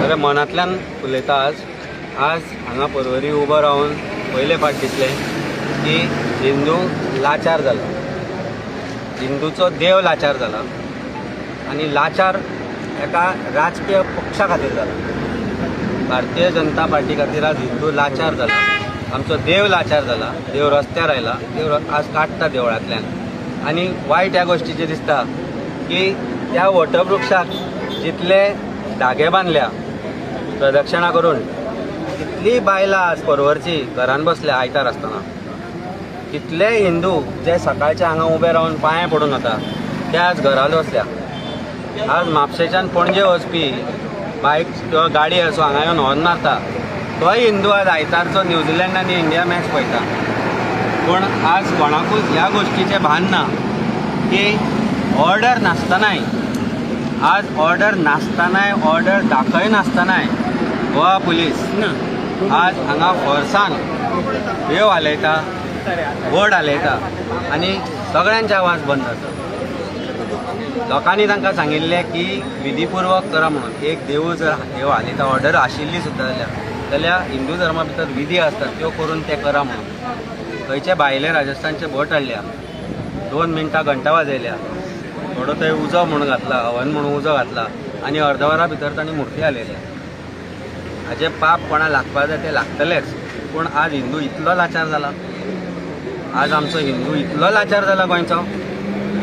खरें मनांतल्यान उलयता आज हांगा परवरी उबो रावन पयले फावट दिसलें की हिंदू लाचार जाला, हिंदूचो देव लाचार जाला आनी लाचार एका राजकीय पक्षा खातीर जाला। भारतीय जनता पार्टी खातीर आज हिंदू लाचार जाला, आमचो देव लाचार जाला, देव रस्त्यार आयला, देव आज काडटा देवळांतल्यान। आनी वायट ह्या गोश्टीचें दिसता की त्या वटवृक्षाक जितले धागे बांदल्या प्रदक्षिणा करून कितलीं बायलां आज परवरची घरान बसल्या आयतार आसतना, कितले हिंदू जे सकाळचे हांगा उबे रावन पांय पडून वता ते आज घरान बसल्या। आज म्हापशेच्यान पणजे वचपी बायक किंवा गाडी असो हांगा येवन हॉर्न मारता तोय हिंदू आज आयतारचो न्यूझीलंड आनी इंडिया मॅच पळयता। पूण आज कोणाकूच ह्या गोश्टीचें भान ना की ऑर्डर नासतनाय, आज ऑर्डर नासतनाय, ऑर्डर दाखय नासतनाय गोवा पुलीस आज हांगा फोर्सान वेव हालयता, बोर्ड हालयता आनी सगळ्यांचे आवाज बंद जाता। लोकांनी तांकां सांगिल्लें की विधीपूर्वक करा म्हणून। एक देवूळ जर देव हालयता, ऑर्डर आशिल्ली सुद्दां जाल्यार हिंदू धर्मा भितर विधी आसतात त्यो करून ते करा म्हणून। खंयचे भायले राजस्थानचे बोट हाडल्या, 2 मिनटां घंटा वाजयल्या, थोडो थंय उजो म्हणून घातला, हवन म्हणून उजो घातला आनी अर्दवरा भितर तांणी मुर्ती हालयल्या। हाजे पाप कोणा लागपा जाय ते लागतलेच, पूण आज हिंदू इतलो लाचार जाला, आज आमचो हिंदू इतलो लाचार जाला गोंयचो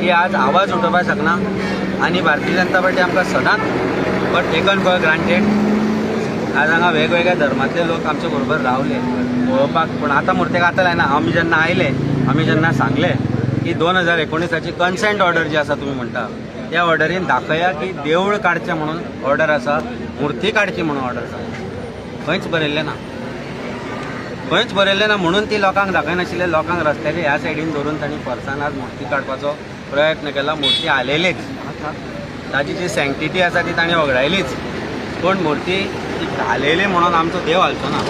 की आज आवाज उठोवपाक शकना। आनी भारतीय जनता पार्टी आमकां सदांच बट टेकन फॉर ग्रांटेड। आज हांगा वेगवेगळ्या धर्मांतले लोक आमचे बरोबर रावले पळोवपाक, पूण आतां मुर्तेक आतां लायना। आमी जेन्ना आयले, आमी जेन्ना सांगलें की 2019ची कन्सेंट ऑर्डर जी आसा तुमी म्हणटा त्या ऑर्डरीन दाखया की देवूळ काडचें म्हणून ऑर्डर आसा, मुर्ती काडची म्हणून ऑर्डर आसा, खंयच बरयल्लें ना, खंयच बरयल्लें ना। म्हणून ती लोकांक दाखयनाशिल्ले, लोकांक रस्त्याचे ह्या सायडीन धरून तांणी फोर्सान आज मुर्ती काडपाचो प्रयत्न केला। मुर्ती हालयलीच, ताची जी सँक्टिटी आसा ती तांणी वगडायलीच, पूण मुर्ती ती हालयली म्हणून आमचो देव हालचो ना।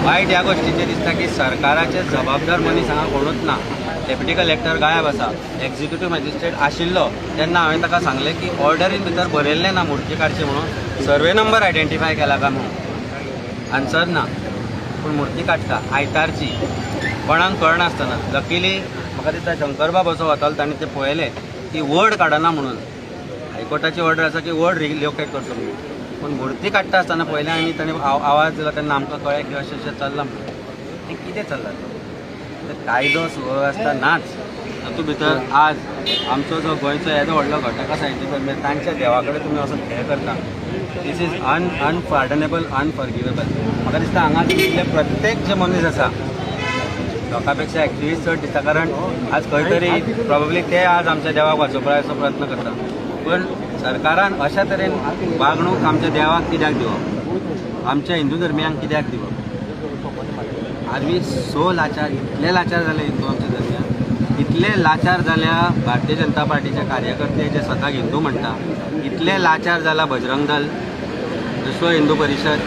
वायट ह्या गोश्टीचें दिसता की सरकाराचे जबाबदार मनीस हांगा कोणूच ना। डेप्युटी कलेक्टर गायब आसा, एक्झिक्युटीव मॅजिस्ट्रेट आशिल्लो तेन्ना हांवें ताका सांगलें की ऑर्डरीन भितर बरयल्लें ना मुर्ती काडची म्हणून, सर्वे नंबर आयडेंटिफाय केला काय म्हणून, आन्सर ना। पूण मुर्ती काडटा आयतारची, कोणाक कळनासतना। लकीली म्हाका दिसता शंकर असो वतालो, ताणें तें पळयलें की वड काडना म्हणून। हायकोर्टाची ऑर्डर आसा की वड रिलोकेट करचो म्हणून, पूण मुर्ती काडटा आसतना पयलें आनी ताणें आवाज दिलो तेन्ना आमकां कळ्ळें की अशें अशें चल्लां म्हणून। हें कितें चल्लां? कायदो सुवेवस्था नाच। तातूंत भितर आज आमचो जो गोंयचो येदो व्हडलो घटक आसा हिंदू धर्मीय, तांच्या देवा कडेन तुमी असो खेळ करता, दीस इज अनपार्डनेबल, अनफॉरगिवेबल। म्हाका दिसता हांगा तितले प्रत्येक जे मनीस आसा लोकां पेक्षा एक्टिविस्ट चड दिसता, कारण आज खंय तरी प्रॉबेबली ते आज आमच्या देवाक वाचोवपाचो प्रयत्न करता। पूण सरकारान अशा तरेन वागणूक आमच्या देवाक कित्याक दिवप, आमच्या हिंदू धर्मियांक कित्याक दिवप? आदमी सो लाचार, इतले लाचार जाले हिंदू आमच्या धर्मियांत, इतले लाचार जाल्या भारतीय जनता पार्टीचे कार्यकर्ते जे स्वताक हिंदू म्हणटा, इतले लाचार जाला बजरंग दल, विश्व हिंदू परिशद,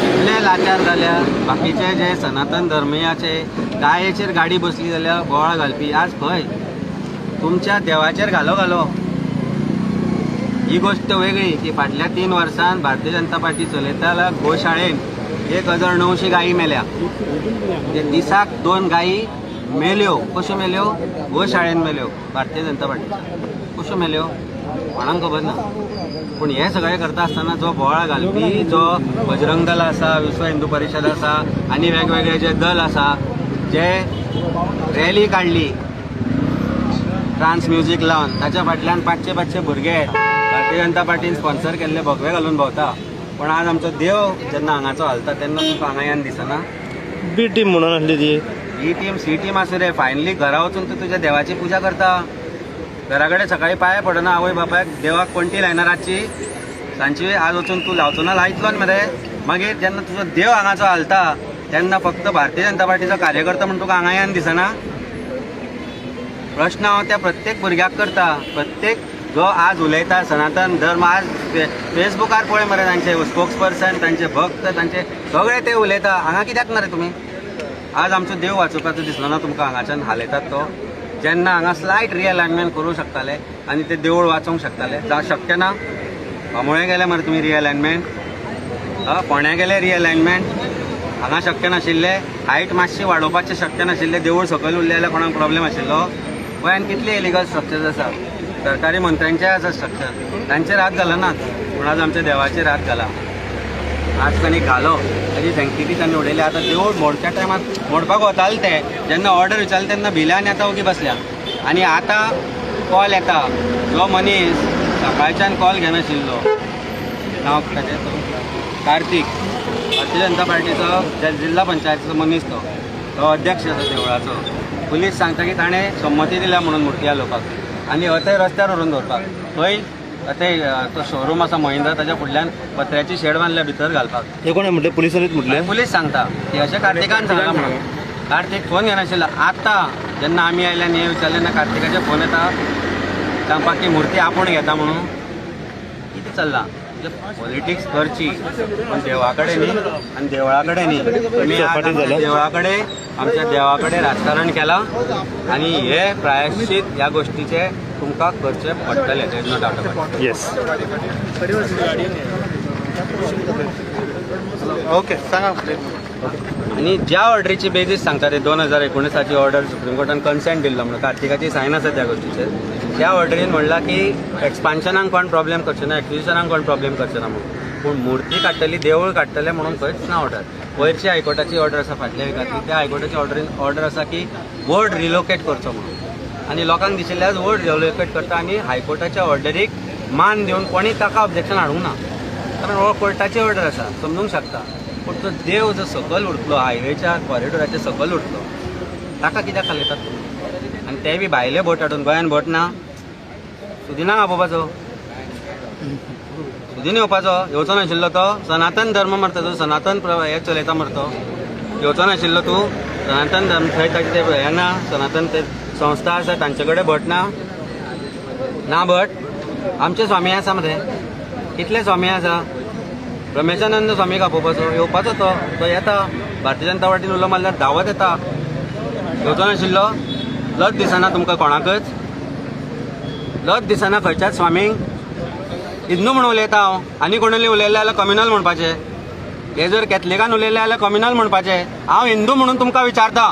इतले लाचार जाल्या बाकीचे जे सनातन धर्मियाचे गायेचेर गाडी बसली जाल्यार बोवाळ घालपी आज खंय? तुमच्या देवाचेर घालो। ही गोष्ट वेगळी की फाटल्या 3 वर्सांत भारतीय जनता पार्टी चलयता गोशाळेन 1900 गायी मेल्या, ते दिसाक 2 गायी मेल्यो। कश्यो मेल्यो? गोशाळेन मेल्यो भारतीय जनता पार्टीच्या। कश्यो मेल्यो कोणाक खबर ना। पूण हे सगळें करता आसतना जो बोवाळ घालपी जो बजरंग दल आसा, विश्व हिंदू परिशद आसा आनी वेगवेगळे जे दल आसा जे रॅली काडली ट्रान्स म्युजीक लावन, ताच्या फाटल्यान 500 भुरगे भारतीय जनता पार्टीन स्पॉन्सर केल्ले भगवे घालून भोंवता। पण आज आमचो देव जेन्ना हांगाचो हालता तेन्ना तुमकां हांगा येवन दिसना। बी टीम म्हणून आसली ती, बी टीम सी टीम आसूं रे, फायनली घरा वचून तूं तुज्या देवाची पुजा करता। घरा कडेन सकाळी पांय पडना आवय बापायक देवाक पणटी लायना रातची सांजची, आज वचून तूं लावचो लायतलो मरे। मागीर जेन्ना तुजो देव हांगाचो हालता तेन्ना फक्त भारतीय जनता पार्टीचो कार्यकर्ता म्हणून तुका हांगा येवन दिसना? प्रश्न हांव त्या प्रत्येक भुरग्याक करता, प्रत्येक जो आज उलयता सनातन धर्म, आज फेसबुकार पळय मरे तांचे स्पोक्स पर्सन, तांचे भक्त, तांचे सगळे ते उलयता। हांगा कित्याक ना रे तुमी? आज आमचो देव वाचोवपाचो दिसलो ना तुमकां हांगाच्यान हालयतात तो? जेन्ना हांगा स्लायट रिअलायनमेंट करूंक शकताले आनी ते देवूळ वाचोवंक शकताले, जावं शक्य ना? बांबोळे गेले मरे तुमी रिअलायनमेंट फोण्या गेले रिअलायनमेंट हांगा शक्य नाशिल्ले हायट मातशी वाडोवपाचें शक्य नाशिल्लें देवूळ सकयल उरलें जाल्यार कोणाक प्रॉब्लेम आशिल्लो गोंयान कितले इलिगल स्ट्रक्चर्स आसा सरकारी मंत्र्यांचे आसा स्ट्रक्चर तांचेर हात घालनात पूण आज आमच्या देवाचेर हात घाला आज तांणी घालो ताजी सँक्टिटी तांणी उडयली आतां देवूळ मोडच्या टायमार मोडपाक वताले ते जेन्ना ऑर्डर विचारली तेन्ना भिल्यान येता ओगी बसल्या आनी आतां कॉल येता जो मनीस सकाळच्यान कॉल घेनाशिल्लो नांव ताचें कार्तिक भारतीय जनता पार्टीचो जिल्हा पंचायतीचो मनीस तो अध्यक्ष आसा देवळाचो पुलीस सांगता की ताणें संमती दिल्या म्हणून मुर्ती हलोवपाक आनी थंय रस्त्यार व्हरून दवरपाक थंय थंय तो शोरूम आसा महिंद्रा ताच्या फुडल्यान पत्र्याची शेड बांदल्या भितर घालपाक हे कोणें म्हटलें पुलिसांनीच म्हटलें पुलीस सांगता की अशें कार्तिकान सांगला म्हणून कार्तिक फोन घेनाशिल्लो आतां जेन्ना आमी आयले आनी हे विचारले तेन्ना कार्तिकाचे फोन येता सांगपाक की मुर्ती आपूण घेता म्हणून कितें चल्लां पॉलिटिक्स करची पण देवा कडेन न्ही आनी देवळा कडेन न्ही तुमी देवळा कडेन आमच्या देवा कडेन राजकारण केलां आनी हे प्रायश्चित ह्या गोश्टीचे तुमकां करचें पडटलें there no doubt about it. Yes okay सांगा आणि ज्या ऑर्डरीची बेजीस सांगता ते 2019ची ऑर्डर सुप्रीम कोर्टान कन्सेंट दिल्लो म्हणून कार्तिकाची सायन आसा त्या गोष्टीचेर त्या ऑर्डरीन म्हणलां की एक्सपान्शनाक कोण प्रॉब्लेम करचे ना एक्विजिशनाक कोण प्रॉब्लेम करचे ना म्हणून पूण मुर्ती काडटली देवूळ काडटले म्हणून खंयच ना ऑर्डर वयरची हायकोर्टाची ऑर्डर आसा फाटल्या विकांतली त्या हायकोर्टाची ऑर्डर आसा की वोट रिलोकेट करचो म्हणून आनी लोकांक दिशिल्ले आज वोट रिलोकेट करता आनी हायकोर्टाच्या ऑर्डरीक मान दिवन कोणी ताका ऑब्जेक्शन हाडूंक ना कारण हो कोर्टाची ऑर्डर आसा समजूंक शकता पूण तो देव जो सकयल उरतलो हायवेच्या कॉरिडोराच्या सकयल उरतलो ताका कित्याक खालयतात तुमी आनी ते बी भायले भोट हाडून गोंयान भोट ना सुदिनाक आपोवपाचो सुदीन येवपाचो येवचो नाशिल्लो तो सनातन धर्म मरता तो सनातन हे चलयता मरतो येवचो नाशिल्लो तूं सनातन धर्म थंय ताचे ते हें ना सनातन ते संस्था आसा तांचे कडेन भट ना भट आमचे स्वामी आसा मरे कितले स्वामी आसा रमेशानंद स्वामीक आपोवपाचो येवपाचो तो येता भारतीय जनता पार्टीन उलो मारल्यार धांवत येता येवचो नाशिल्लो लज दिसना तुमकां कोणाकच लज दिसना खंयच्याच स्वामींक हिंदू म्हणून उलयता हांव आनी कोणी उलयलें जाल्यार कम्युनल म्हणपाचें हे जर कॅथलिकान उलयलें जाल्यार कम्युनल म्हणपाचें हांव हिंदू म्हणून तुमकां विचारता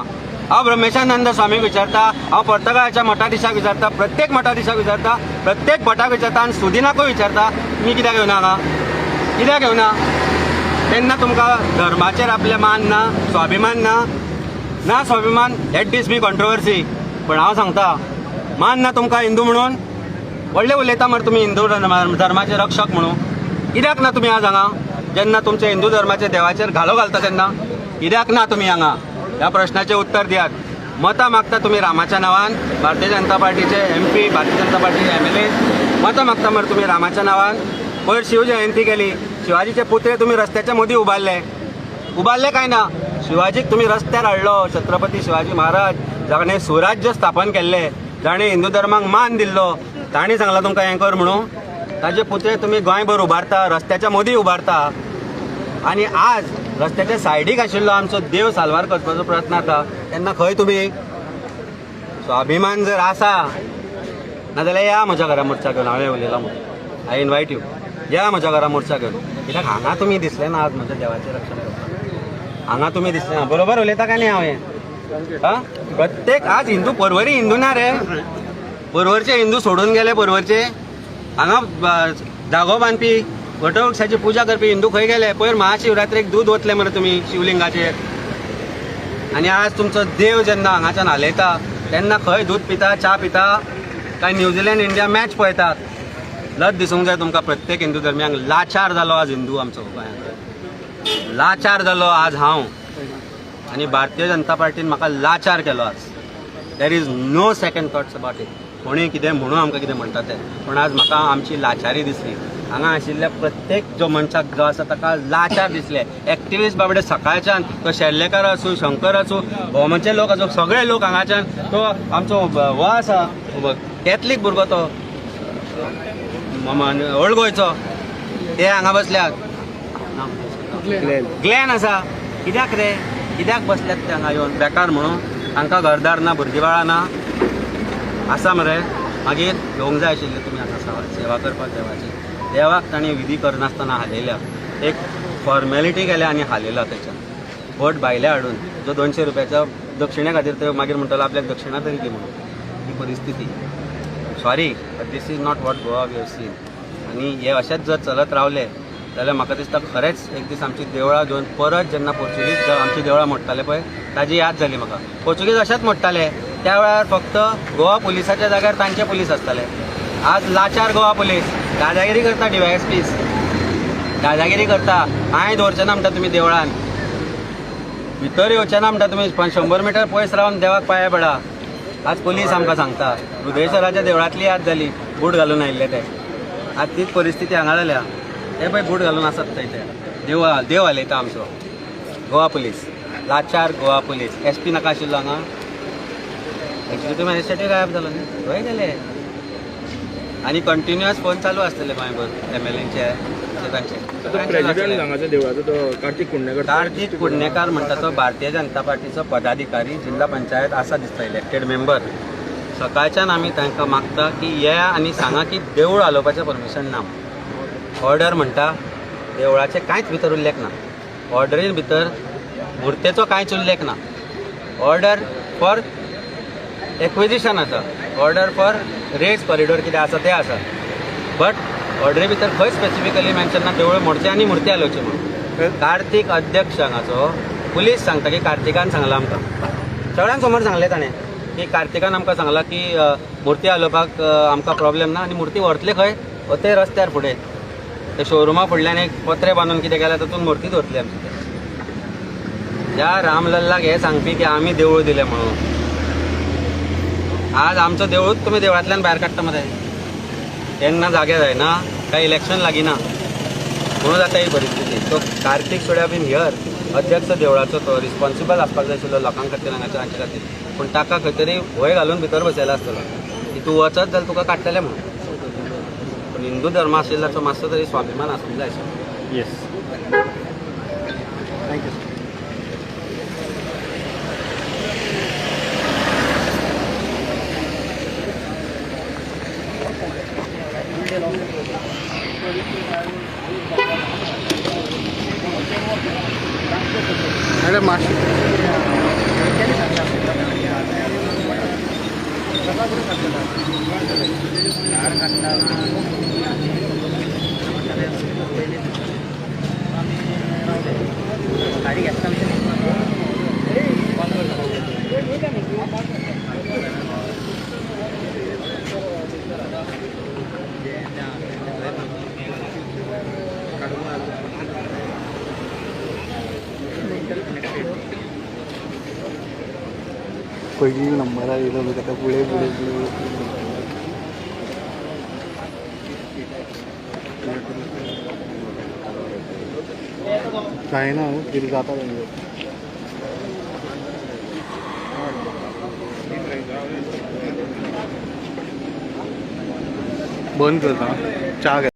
हांव ब्रह्मेशानंद स्वामीक विचारता हांव पर्तगाळच्या मठाधीशाक विचारता प्रत्येक मठाधीशाक विचारता प्रत्येक भटाक विचारता आनी सुदिनाकूय विचारता तुमी कित्याक येवना हांगा कित्याक येवना तेन्ना तुमकां धर्माचेर आपले मान ना स्वाभिमान ना स्वाभिमान दॅट डीस बी कॉन्ट्रोवर्सी पण हांव सांगता मान ना तुमकां हिंदू म्हणून व्हडले उलयता मरे तुमी हिंदू धर्माचे रक्षक म्हणून कित्याक ना तुमी आज हांगा जेन्ना तुमच्या हिंदू धर्माच्या देवाचेर घालो घालता तेन्ना कित्याक ना तुमी हांगा ह्या प्रश्नाचें उत्तर दियात मतां मागता तुमी रामाच्या नांवान भारतीय जनता पार्टीचे MP भारतीय जनता पार्टीचे MLA मतां मागता मरे तुमी रामाच्या नांवान पयर शिवजयंती केली शिवाजीचे पुतळे तुमी रस्त्याच्या मदीं उबारले काय ना शिवाजीक तुमी रस्त्यार हाडलो छत्रपती शिवाजी महाराज जाणें स्वराज्य स्थापन केल्लें जाणें हिंदू धर्माक मान दिल्लो ताणें सांगलां तुमकां हें कर म्हणून ताजे पुतळे तुमी गोंयभर उबारता रस्त्याच्या मदीं उबारता आनी आज रस्त्याच्या सायडीक आशिल्लो आमचो देव साल्वार करपाचो प्रयत्न जाता तेन्ना खंय तुमी स्वाभिमान जर आसा नाजाल्यार या म्हज्या घरा मोर्चा घेवन हांवें उलयलां म्हणून आय इनवायट यू या म्हज्या घरा मोर्चा घेवन कित्याक हांगा तुमी दिसले ना आज म्हज्या देवाचें रक्षण करपाक हांगा तुमी दिसले ना बरोबर उलयता काय न्ही हांवें प्रत्येक आज हिंदू परवरी हिंदू ना रे परवरचे हिंदू सोडून गेले परवरचे हांगा धागो बांदपी वटवृक्षाची पुजा करपी हिंदू खंय गेले पयर महाशिवरात्रेक दूद वतले मरे तुमी शिवलिंगाचेर आनी आज तुमचो देव जेन्ना हांगाच्यान हालयता तेन्ना खंय दूद पिता च्या पिता काय न्यूझीलंड इंडिया मॅच पळयतात लज दिसूंक जाय तुमकां प्रत्येक हिंदू धर्मियांक लाचार जालो आज हिंदू आमचो गोंयांत लाचार जालो आज हांव आनी भारतीय जनता पार्टीन म्हाका लाचार केलो आज there is no second thoughts about it कोणी कितें म्हणून आमकां कितें म्हणटा तें पण आज म्हाका आमची लाचारी दिसली हांगा आशिल्ल्या प्रत्येक जो मनशाक जो आसा ताका लाचार दिसले एक्टिविस्ट बाबडे सकाळच्यान तो शेर्लेकार आसूं शंकर आसूं भोवमाचे लोक आसूं सगळे लोक हांगाच्यान तो आमचो हो आसा कॅथलीक भुरगो तो ओल्ड गोंयचो ते हांगा बसल्यात ग्लॅन आसा कित्याक रे कित्याक बसल्यात ते हांगा येवन बेकार म्हणून तांकां घरदार ना भुरगीं बाळां ना आसा मरे मागीर येवंक जाय आशिल्लें तुमी हांगा सेवा करपाक देवाची देवाक ताणी विधी करनासतना हालयल्या. एक फॉर्मॅलिटी केल्या आनी हालयला त्याच्यात भट भायल्या हाडून जो 200 रुपयाच्या दक्षिणे खातीर तो मागीर म्हणटलो आपल्याक दक्षिणा तरी दी म्हणून. ही परिस्थिती. Sorry but this is not what Goa we have seen. आनी हे अशेंच जर चलत रावले जाल्यार म्हाका दिसता खरेंच एक दीस आमची देवळां घेवन परत जेन्ना पोर्चुगीज आमची देवळां मोडटाले पळय ताजी याद जाली म्हाका. पोर्चुगीज अशेंच मोडटाले त्या वेळार फक्त गोवा पुलिसाच्या जाग्यार तांचे पुलीस आसताले. आज लाचार गोवा पुलीस दादागिरी करता. DYSPs दादागिरी करता. हांय दवरचे ना म्हणटा तुमी देवळान, भितर येवचे ना म्हणटा तुमी 100 मिटर पयस रावन देवाक पांया पडा. आज पुलीस आमकां सांगता. हृदयेश्वराच्या देवळांतली याद जाली बूट घालून आयिल्ले ते. आज तीच परिस्थिती हांगा जाल्या. हे पळय बूट घालून आसात थंय ते देव हालयता आमचो गोवा पुलीस. लाचार गोवा पुलीस. SP नाका आशिल्लो हांगा. एक्झिक्युटीव मॅजिस्ट्रेटूय गायब जालो न्ही, थंय गेले. आनी कंटिन्युअस फोन चालू आसतले गोंयभर MLAचे तांचे. प्रेसिडेंट हांगाच्या देवळाचो तो कार्तिक कुंडणेकर. कार्तिक कुंडणेकर म्हणटा तो भारतीय जनता पार्टीचो पदाधिकारी, जिल्हा पंचायत आसा दिसता, इलेक्टेड मेंबर. सकाळच्यान आमी तांकां मागता की या आनी सांगा की देवूळ हालोवपाचें परमिशन ना. ऑर्डर म्हणटा देवळाचें कांयच भितर उल्लेख ना. ऑर्डरीन भितर मुर्तेचो कांयच उल्लेख ना. ऑर्डर फॉर एक्विजिशन आसा. ऑर्डर फॉर रेज कॉरिडॉर कितें आसा तें आसा. बट ऑर्डरी भितर खंय स्पेसिफिकली मेन्शन ना देवूळ मोडचें आनी मुर्ती हालोवची म्हणून. कार्तिक अध्यक्ष हांगाचो पुलीस सांगता की कार्तिकान सांगलां आमकां, सगळ्यां समोर सांगलें ताणें की कार्तिकान आमकां सांगलां की मुर्ती हालोवपाक आमकां प्रॉब्लेम ना. आनी मुर्ती व्हरतले खंय? ते रस्त्यार फुडें ते शोरुमा फुडल्यान एक पत्रे बांदून कितें केल्यार तातूंत मुर्ती दवरतली आमची. ह्या रामलल्लाक हे सांगपी की आमी देवूळ दिलें म्हणून. आज आमचो देवूळच तुमी देवळांतल्यान भायर काडटा मरे. तेन्ना जागे जायना काय इलेक्शन लागीना म्हणून जाता ही परिस्थिती. तो कार्तिक सुड्या बीन हियर अध्यक्ष देवळाचो तो रिस्पॉन्सिबल आसपाक जाय आशिल्लो लोकां खातीर हांगाच्या हांचे खातीर. पूण ताका खंय तरी भंय घालून भितर बसयला आसतलो की तूं वचत जाल्यार तुका काडटले म्हणून. पूण हिंदू धर्म आशिल्ल्याचो मातसो तरी स्वाभिमान आसूंक जाय आशिल्लो. येस. थँक्यू. मॅडम माशी पहिली नंबर आयलो ताका फुडें फुडें फुडें काय ना कितें जाता तेंगे बंद करता च्या